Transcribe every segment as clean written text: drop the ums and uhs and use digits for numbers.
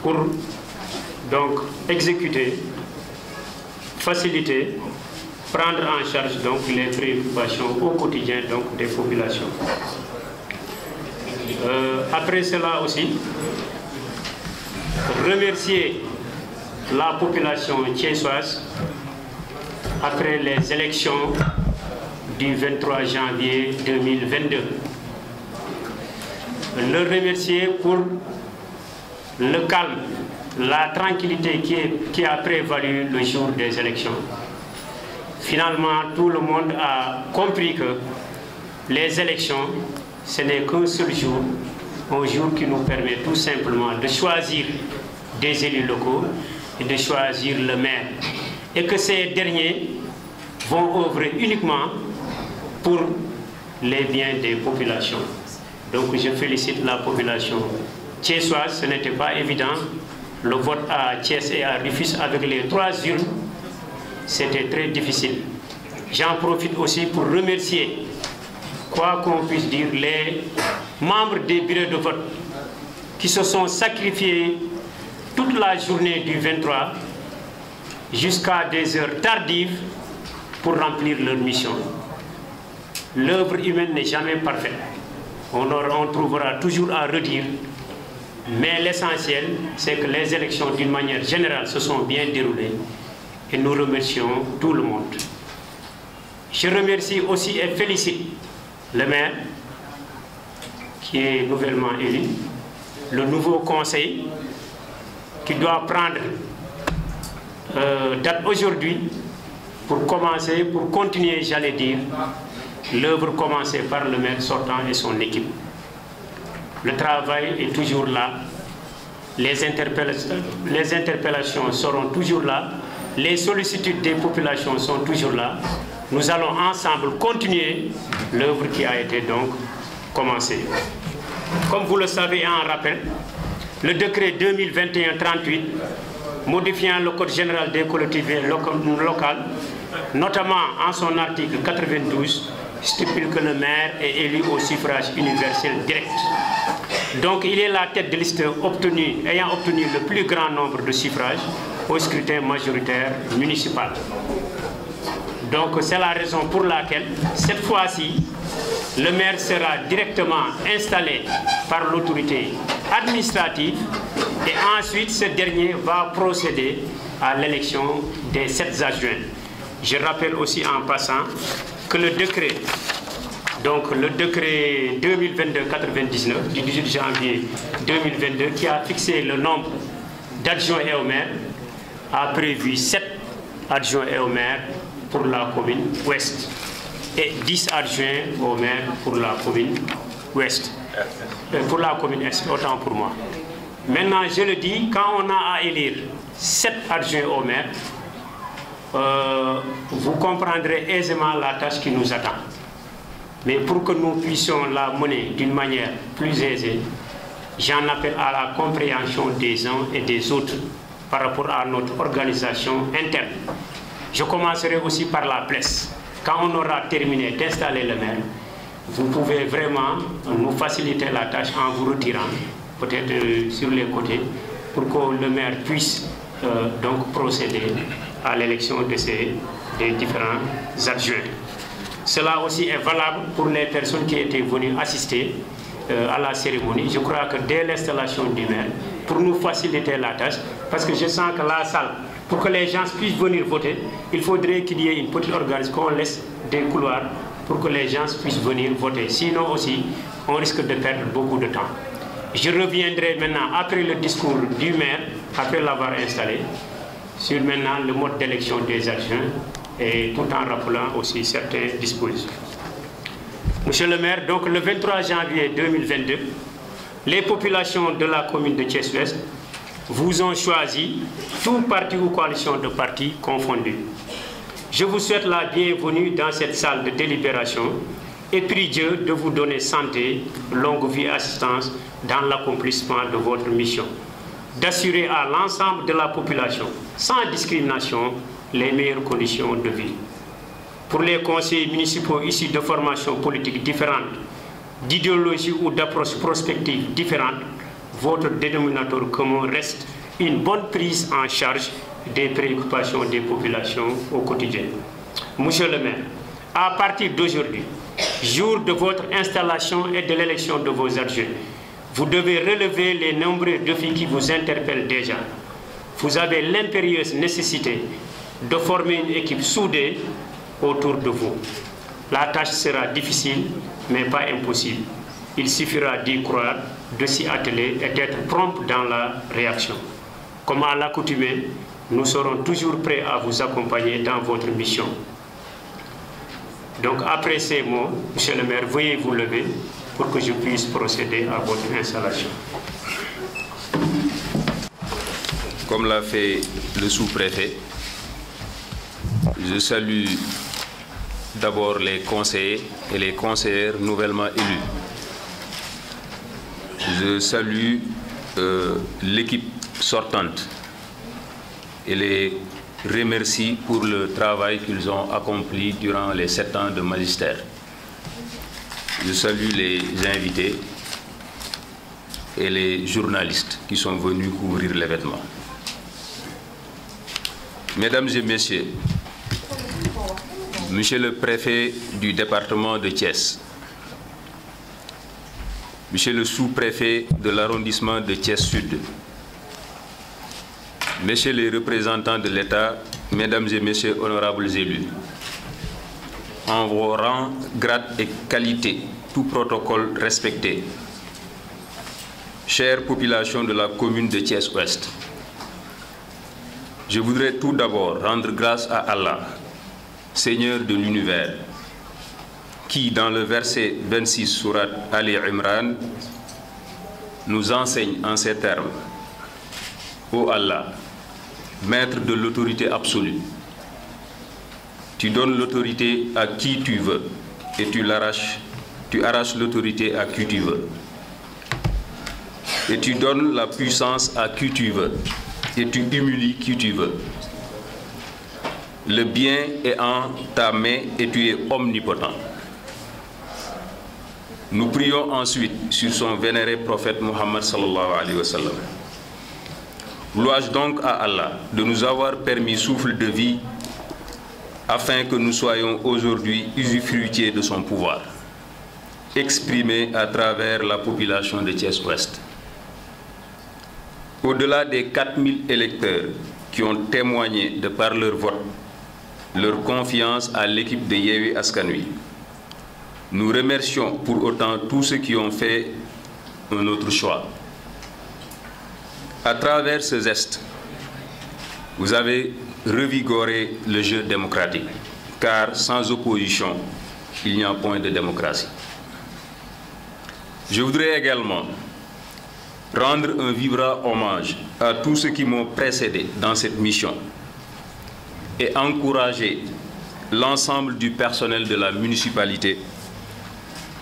pour donc exécuter, faciliter, prendre en charge donc les préoccupations au quotidien donc des populations. Après cela aussi, remercier la population thiessoise après les élections du 23 janvier 2022. Le remercier pour le calme, la tranquillité qui a prévalu le jour des élections. Finalement, tout le monde a compris que les élections, ce n'est qu'un seul jour, un jour qui nous permet tout simplement de choisir des élus locaux et de choisir le maire. Et que ces derniers vont œuvrer uniquement pour les biens des populations. Donc je félicite la population thiessoise. Ce n'était pas évident. Le vote à Thiès et à Rufisque avec les 3 urnes, c'était très difficile. J'en profite aussi pour remercier, quoi qu'on puisse dire, les membres des bureaux de vote qui se sont sacrifiés toute la journée du 23 jusqu'à des heures tardives pour remplir leur mission. L'œuvre humaine n'est jamais parfaite. On trouvera toujours à redire, mais l'essentiel, c'est que les élections, d'une manière générale, se sont bien déroulées et nous remercions tout le monde. Je remercie aussi et félicite le maire qui est nouvellement élu, le nouveau conseil qui doit prendre date aujourd'hui pour commencer, pour continuer, j'allais dire, l'œuvre commencée par le maire sortant et son équipe. Le travail est toujours là, les interpellations seront toujours là, les sollicitudes des populations sont toujours là. Nous allons ensemble continuer l'œuvre qui a été donc commencée. Comme vous le savez, en rappel, le décret 2021-38 modifiant le Code général des collectivités locales, notamment en son article 92, stipule que le maire est élu au suffrage universel direct. Donc il est la tête de liste ayant obtenu le plus grand nombre de suffrages au scrutin majoritaire municipal. Donc c'est la raison pour laquelle, cette fois-ci, le maire sera directement installé par l'autorité administrative et ensuite ce dernier va procéder à l'élection des 7 adjoints. Je rappelle aussi en passant que le décret, donc le décret 2022-99 du 18 janvier 2022 qui a fixé le nombre d'adjoints et au maire a prévu 7 adjoints et au maire pour la commune ouest et 10 adjoints au maire pour la commune ouest, pour la commune est, autant pour moi. Maintenant, je le dis, quand on a à élire 7 adjoints au maire, vous comprendrez aisément la tâche qui nous attend. Mais pour que nous puissions la mener d'une manière plus aisée, j'en appelle à la compréhension des uns et des autres par rapport à notre organisation interne. Je commencerai aussi par la presse. Quand on aura terminé d'installer le maire, vous pouvez vraiment nous faciliter la tâche en vous retirant, peut-être sur les côtés, pour que le maire puisse donc procéder à l'élection de des différents adjoints. Cela aussi est valable pour les personnes qui étaient venues assister à la cérémonie. Je crois que dès l'installation du maire, pour nous faciliter la tâche, parce que je sens que la salle, pour que les gens puissent venir voter, il faudrait qu'il y ait une petite organisation, qu'on laisse des couloirs pour que les gens puissent venir voter. Sinon aussi, on risque de perdre beaucoup de temps. Je reviendrai maintenant, après le discours du maire, après l'avoir installé, sur maintenant le mode d'élection des adjoints, et tout en rappelant aussi certaines dispositions. Monsieur le maire, donc le 23 janvier 2022, les populations de la commune de Thiès-Ouest vous ont choisi, tous partis ou coalitions de partis confondus. Je vous souhaite la bienvenue dans cette salle de délibération et prie Dieu de vous donner santé, longue vie et assistance dans l'accomplissement de votre mission, d'assurer à l'ensemble de la population, sans discrimination, les meilleures conditions de vie. Pour les conseillers municipaux issus de formations politiques différentes, d'idéologies ou d'approches prospectives différentes, votre dénominateur commun reste une bonne prise en charge des préoccupations des populations au quotidien. Monsieur le maire, à partir d'aujourd'hui, jour de votre installation et de l'élection de vos adjoints, vous devez relever les nombreux défis qui vous interpellent déjà. Vous avez l'impérieuse nécessité de former une équipe soudée autour de vous. La tâche sera difficile, mais pas impossible. Il suffira d'y croire, de s'y atteler et d'être prompt dans la réaction. Comme à l'accoutumée, nous serons toujours prêts à vous accompagner dans votre mission. Donc après ces mots, monsieur le maire, veuillez vous lever pour que je puisse procéder à votre installation. Comme l'a fait le sous-préfet, je salue d'abord les conseillers et les conseillères nouvellement élus. Je salue l'équipe sortante et les remercie pour le travail qu'ils ont accompli durant les 7 ans de magistère. Je salue les invités et les journalistes qui sont venus couvrir l'événement. Mesdames et messieurs, Monsieur le préfet du département de Thiès, Monsieur le sous-préfet de l'arrondissement de Thiès-Sud, Messieurs les représentants de l'État, Mesdames et Messieurs honorables élus, en vos rangs, grades et qualités, tout protocole respecté, chère population de la commune de Thiès-Ouest, je voudrais tout d'abord rendre grâce à Allah, Seigneur de l'univers, qui, dans le verset 26 surat Ali Imran, nous enseigne en ces termes: Ô Allah, maître de l'autorité absolue, tu donnes l'autorité à qui tu veux et tu arraches l'autorité à qui tu veux. Et tu donnes la puissance à qui tu veux et tu humilies qui tu veux. Le bien est en ta main et tu es omnipotent. Nous prions ensuite sur son vénéré prophète Mohammed sallallahu alayhi wa sallam. Louange donc à Allah de nous avoir permis souffle de vie afin que nous soyons aujourd'hui usufruitiers de son pouvoir, exprimé à travers la population de Thiès-Ouest. Au-delà des 4000 électeurs qui ont témoigné de par leur vote leur confiance à l'équipe de Yewwi Askan Wi, nous remercions pour autant tous ceux qui ont fait un autre choix. À travers ce geste, vous avez revigoré le jeu démocratique, car sans opposition, il n'y a point de démocratie. Je voudrais également rendre un vibrant hommage à tous ceux qui m'ont précédé dans cette mission et encourager l'ensemble du personnel de la municipalité,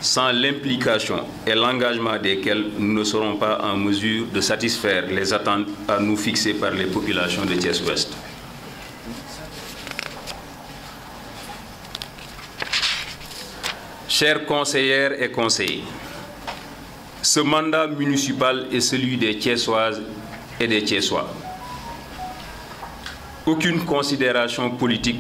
sans l'implication et l'engagement desquels nous ne serons pas en mesure de satisfaire les attentes à nous fixées par les populations de Thiès-Ouest. Chers conseillères et conseillers, ce mandat municipal est celui des Thiessoises et des Thiessois. Aucune considération politique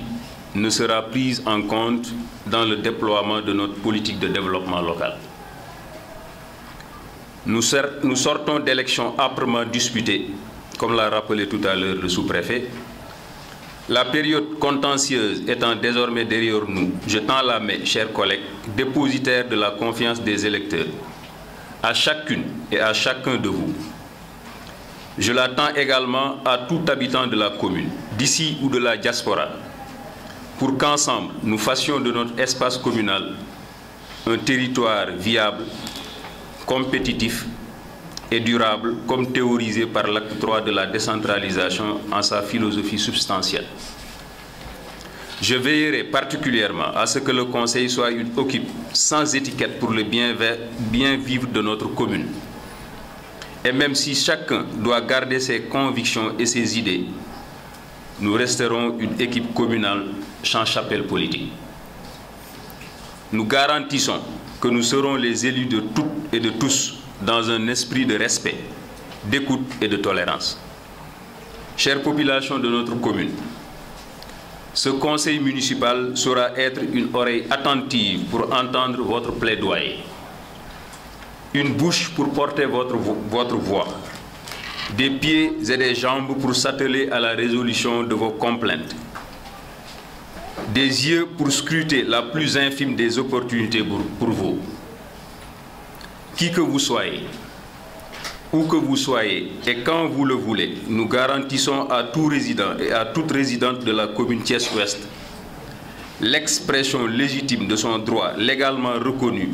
ne sera prise en compte dans le déploiement de notre politique de développement local. Nous sortons d'élections âprement disputées, comme l'a rappelé tout à l'heure le sous-préfet. La période contentieuse étant désormais derrière nous, je tends la main, chers collègues, dépositaires de la confiance des électeurs, à chacune et à chacun de vous. Je l'attends également à tout habitant de la commune, d'ici ou de la diaspora, pour qu'ensemble, nous fassions de notre espace communal un territoire viable, compétitif et durable, comme théorisé par l'acte 3 de la décentralisation en sa philosophie substantielle. Je veillerai particulièrement à ce que le Conseil soit une équipe sans étiquette pour le bien vivre de notre commune. Et même si chacun doit garder ses convictions et ses idées, nous resterons une équipe communale sans chapelle politique. Nous garantissons que nous serons les élus de toutes et de tous dans un esprit de respect, d'écoute et de tolérance. Chère population de notre commune, ce conseil municipal saura être une oreille attentive pour entendre votre plaidoyer, une bouche pour porter votre voix, des pieds et des jambes pour s'atteler à la résolution de vos complaintes, des yeux pour scruter la plus infime des opportunités pour vous. Qui que vous soyez, où que vous soyez et quand vous le voulez, nous garantissons à tout résident et à toute résidente de la commune Thiès-Ouest l'expression légitime de son droit légalement reconnu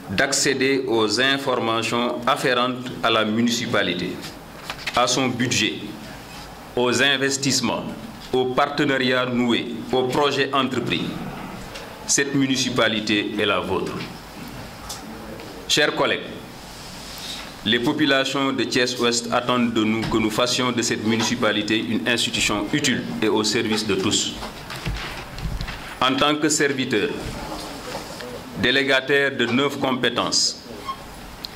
d'accéder aux informations afférentes à la municipalité, à son budget, aux investissements, aux partenariats noués, aux projets entrepris. Cette municipalité est la vôtre. Chers collègues, les populations de Thiès-Ouest attendent de nous que nous fassions de cette municipalité une institution utile et au service de tous. En tant que serviteur, délégataire de 9 compétences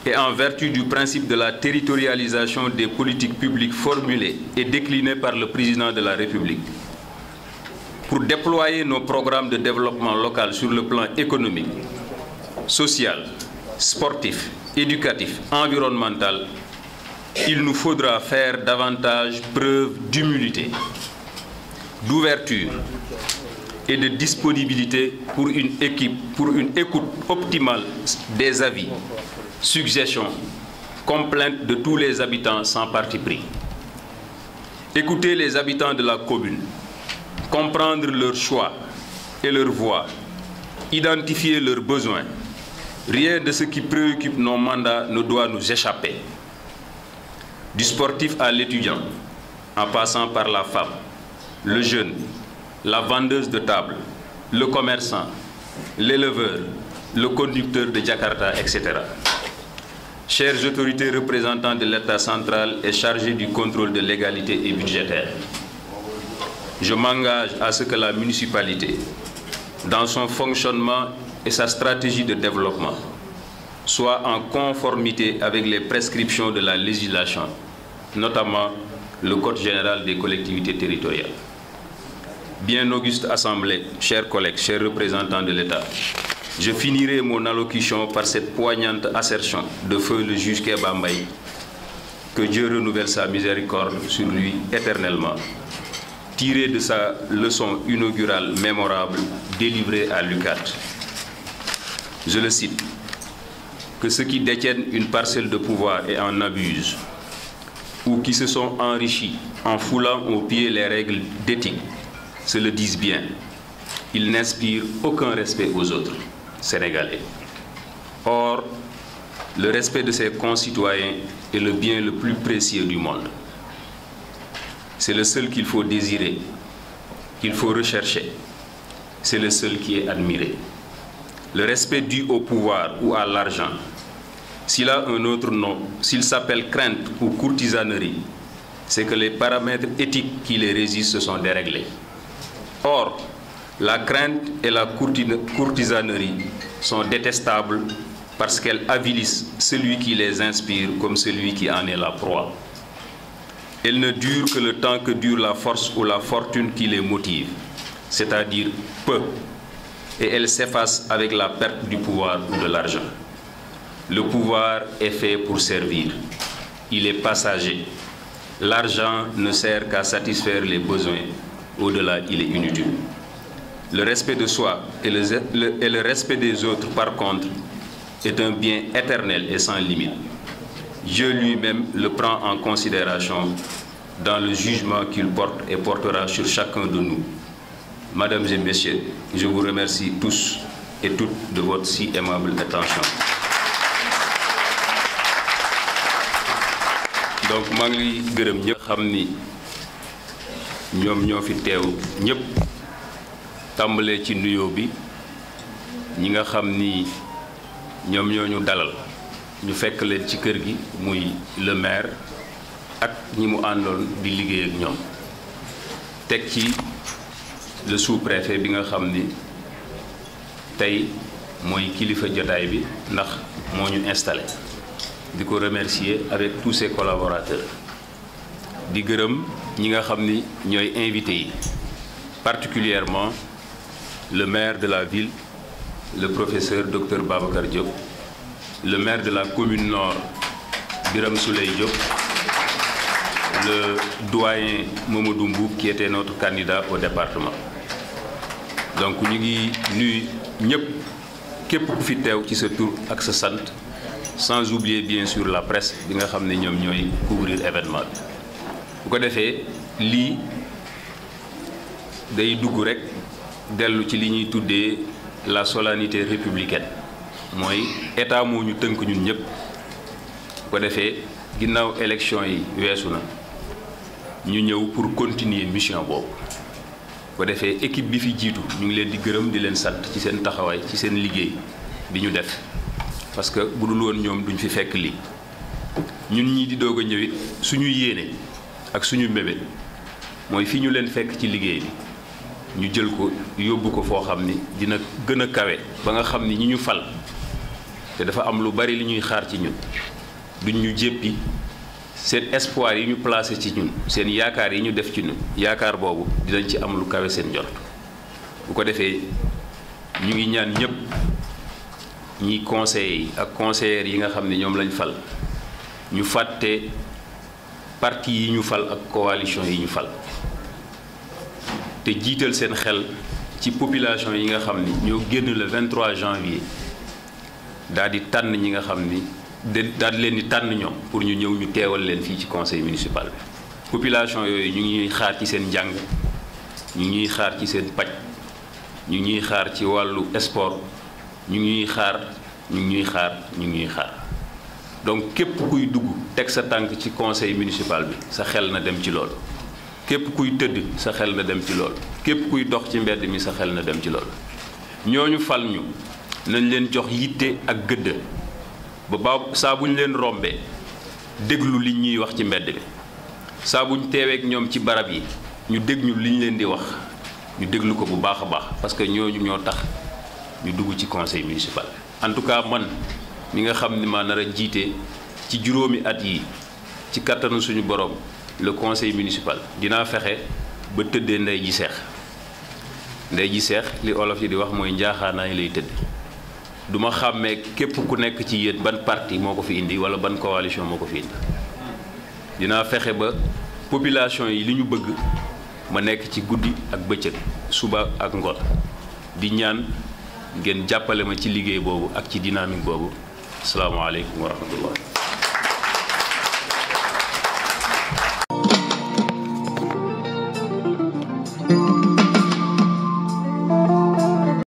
et en vertu du principe de la territorialisation des politiques publiques formulées et déclinées par le président de la République, pour déployer nos programmes de développement local sur le plan économique, social, sportif, éducatif, environnemental, il nous faudra faire davantage preuve d'humilité, d'ouverture et de disponibilité pour une écoute optimale des avis, suggestions, complaintes de tous les habitants sans parti pris. Écouter les habitants de la commune, comprendre leurs choix et leurs voix, identifier leurs besoins. Rien de ce qui préoccupe nos mandats ne doit nous échapper. Du sportif à l'étudiant, en passant par la femme, le jeune, la vendeuse de table, le commerçant, l'éleveur, le conducteur de Jakarta, etc. Chères autorités représentantes de l'État central et chargées du contrôle de légalité et budgétaire, je m'engage à ce que la municipalité, dans son fonctionnement et sa stratégie de développement, soit en conformité avec les prescriptions de la législation, notamment le Code général des collectivités territoriales. Bien auguste Assemblée, chers collègues, chers représentants de l'État, je finirai mon allocution par cette poignante assertion de feu le juge Kéba Mbaye, que Dieu renouvelle sa miséricorde sur lui éternellement, tiré de sa leçon inaugurale mémorable délivrée à l'UCAD. Je le cite, que ceux qui détiennent une parcelle de pouvoir et en abusent, ou qui se sont enrichis en foulant aux pieds les règles d'éthique, se le disent bien, ils n'inspirent aucun respect aux autres Sénégalais. Or, le respect de ses concitoyens est le bien le plus précieux du monde. C'est le seul qu'il faut désirer, qu'il faut rechercher. C'est le seul qui est admiré. Le respect dû au pouvoir ou à l'argent, s'il a un autre nom, s'il s'appelle crainte ou courtisanerie, c'est que les paramètres éthiques qui les régissent se sont déréglés. Or, la crainte et la courtisanerie sont détestables parce qu'elles avilissent celui qui les inspire comme celui qui en est la proie. Elles ne durent que le temps que dure la force ou la fortune qui les motive, c'est-à-dire peu, et elles s'effacent avec la perte du pouvoir ou de l'argent. Le pouvoir est fait pour servir. Il est passager. L'argent ne sert qu'à satisfaire les besoins. Au-delà, il est inutile. Le respect de soi et le respect des autres, par contre, est un bien éternel et sans limite. Dieu lui-même le prend en considération dans le jugement qu'il porte et portera sur chacun de nous. Mesdames et messieurs, je vous remercie tous et toutes de votre si aimable attention. Donc maa ngi gërëm ñëpp xam ni ñoom ñoo fi teew ñëpp tàmbalee ci nuyoo bi ñi nga xam ni ñoom ñoo ñu dalal ñu fekk leen ci kër gi muy le maire ak ñi mu àndoon di liggéey ak ñoom teg ci le sous-préfet bi nga xam ni tey mooy kilifa jotaay bi ndax moo ñu installé di ko remercier avec tous ses collaborateurs di gërëm ñi nga xam ni ñooy invité yi particulièrement le maire de la ville le professeur Dr Babacar Diop le maire de la commune nord Birame Souleye Diop le doyen Mamadou Mboup qui était notre candidat au département donc ñu ngi nuyu ñëpp képp ku fi teew ci sa tur ak sa sant sans oublier bien sûr la presse bi nga xam ne ñoom ñooy couvrir événement bi bu ko defee lii day dugg rek dellu ci li ñuy tuddee la solennité républicaine mooy état moo ñu tënk ñun ñëpp bu ko defee ginnaaw élection yi weesu na ñu ñëw pour continuer mission boobu bu ko defee équipe bi fi jiitu ñu ngi leen di gërëm di leen sant ci seen taxawaay ci seen liggéey bi ñu def parce que bu dul woon ñoom duñ fi fekk lii ñun ñii di doog a ñëwit suñu yéene ak suñu mbébét mooy fi ñu leen fekk ci liggéey bi ñu jël ko yóbbu ko foo xam ni dina gën a kawe ba nga xam ni ñi ñu fal te dafa am lu bari li ñuy xaar ci ñun duñ ñu jéppi seen espoir yi ñu placé ci ñun seen yaakaar yi ñu def ci ñun yaakaar boobu dinañ ci am lu kawe seen jort bu ko defee ñu ngi ñaan ñëpp ñi conseillers yi ak conseillères yi nga xam ne ñoom lañ fal ñu fàtte parti yi ñu fal ak coalition yi ñu fal te jiital seen xel ci population yi nga xam ni ñoo génn le 23 janvier daal di tànn ñi nga xam ni daal di leen di tànn ñoom pour ñu ñëw ñu teewal leen fii ci conseil municipal bi population yooyu ñu ngi ñuy xaar ci seen njàng ñu ngi ñuy xaar ci seen paj ñu ngi ñuy xaar ci wàllu sport ñu ngi ñuy xaar ñu ngi ñuy xaar ñu ngi ñuy xaar donc képp kuy dugg teg sa tànk ci conseil municipal bi sa xel na dem ci loolu képp kuy tëdd sa xel na dem ci loolu képp kuy dox ci mbedd mi sa xel na dem ci loolu ñooñu fal ñu nañ leen jox yitte ak gëdd ba saa bu ñu leen rombee déglu li ñuy wax ci mbedd bi saa bu ñu teeweek ñoom ci barab yi ñu déglu li ñu leen di wax ñu déglu ko bu baax a baax parce que ñooñu ñoo tax ñu dugg ci conseil municipal en tout cas man mi nga xam ni maa nar a jiite ci juróomi at yi ci kattanu suñu borom le conseil municipal dinaa fexe ba tëddee ndey ji seex li olof yi di wax mooy njaaxaanaay lay tëdd du ma xàmmee képp ku nekk ci yéen ban parti moo ko fi indi wala ban coalition moo ko fi indi dinaa fexe ba population yi li ñu bëgg ma nekk ci guddi ak bëccëg suba ak ngoon di ñaan ngeen jàppale ma ci liggéey boobu ak ci dynamique boobu asalaamaaleykum wa rahmatullah